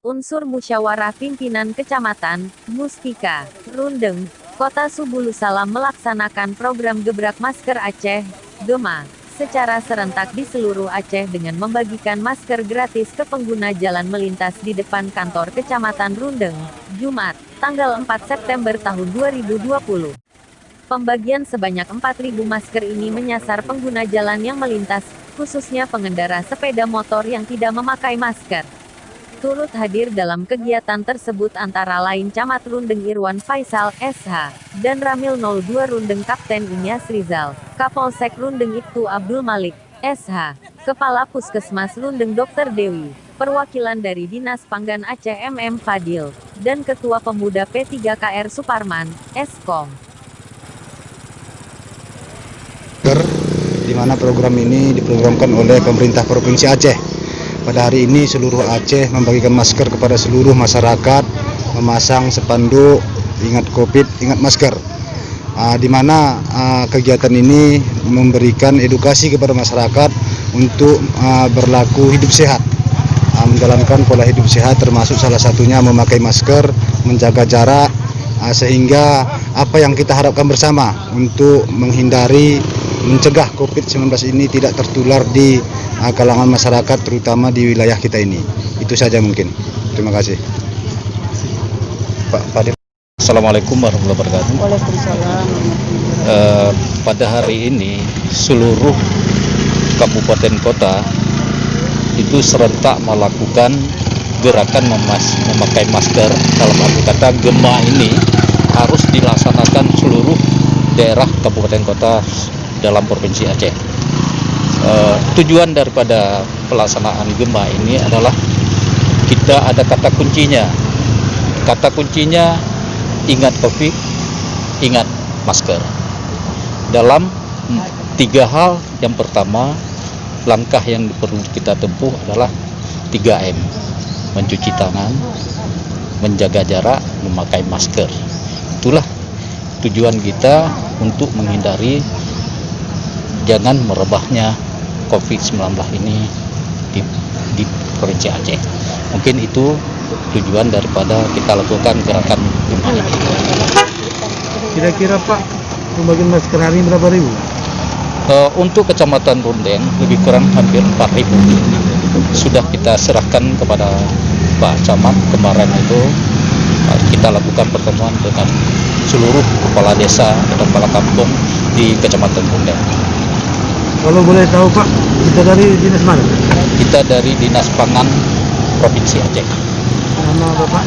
Unsur Musyawarah Pimpinan Kecamatan, Muspika, Rundeng, Kota Subulu Salam melaksanakan program Gebrak Masker Aceh, GEMA, secara serentak di seluruh Aceh dengan membagikan masker gratis ke pengguna jalan melintas di depan kantor Kecamatan Rundeng, Jumat, tanggal 4 September tahun 2020. Pembagian sebanyak 4.000 masker ini menyasar pengguna jalan yang melintas, khususnya pengendara sepeda motor yang tidak memakai masker. Turut hadir dalam kegiatan tersebut antara lain Camat Rundeng Irwan Faisal, SH, dan Ramil 02 Rundeng Kapten Inyas Rizal, Kapolsek Rundeng Ibtu Abdul Malik, SH, Kepala Puskesmas Rundeng Dr. Dewi, perwakilan dari Dinas Panggan Aceh MM Fadil, dan Ketua Pemuda P3KR Suparman, Eskom. Di mana program ini diprogramkan oleh pemerintah Provinsi Aceh. Pada hari ini seluruh Aceh membagikan masker kepada seluruh masyarakat, memasang spanduk ingat Covid, ingat masker. Di mana kegiatan ini memberikan edukasi kepada masyarakat untuk berlaku hidup sehat, menjalankan pola hidup sehat, termasuk salah satunya memakai masker, menjaga jarak, sehingga apa yang kita harapkan bersama untuk mencegah COVID-19 ini tidak tertular di kalangan masyarakat, terutama di wilayah kita ini. Itu saja mungkin. Terima kasih. Pak Fadil. Assalamualaikum warahmatullahi wabarakatuh. Waalaikumsalam. Pada hari ini seluruh kabupaten kota itu serentak melakukan gerakan memakai masker. Dalam arti kata GEMA ini harus dilaksanakan seluruh daerah kabupaten kota dalam Provinsi Aceh. Tujuan daripada pelaksanaan GEMA ini adalah kita ada kata kuncinya. Kata kuncinya ingat COVID, ingat masker. Dalam 3 hal, yang pertama, langkah yang perlu kita tempuh adalah 3M. Mencuci tangan, menjaga jarak, memakai masker. Itulah tujuan kita untuk menghindari jangan merebahnya COVID-19 ini di Provinsi Aceh. Mungkin itu tujuan daripada kita lakukan gerakan GEMA ini. Kira-kira Pak, pembagian masker hari ini berapa ribu? Untuk Kecamatan Rundeng lebih kurang hampir 4.000 sudah kita serahkan kepada Pak Camat. Kemarin itu kita lakukan pertemuan dengan seluruh kepala desa dan kepala kampung di Kecamatan Rundeng. Kalau boleh tahu Pak, kita dari dinas mana? Kita dari Dinas Pangan Provinsi Aceh. Nama Bapak?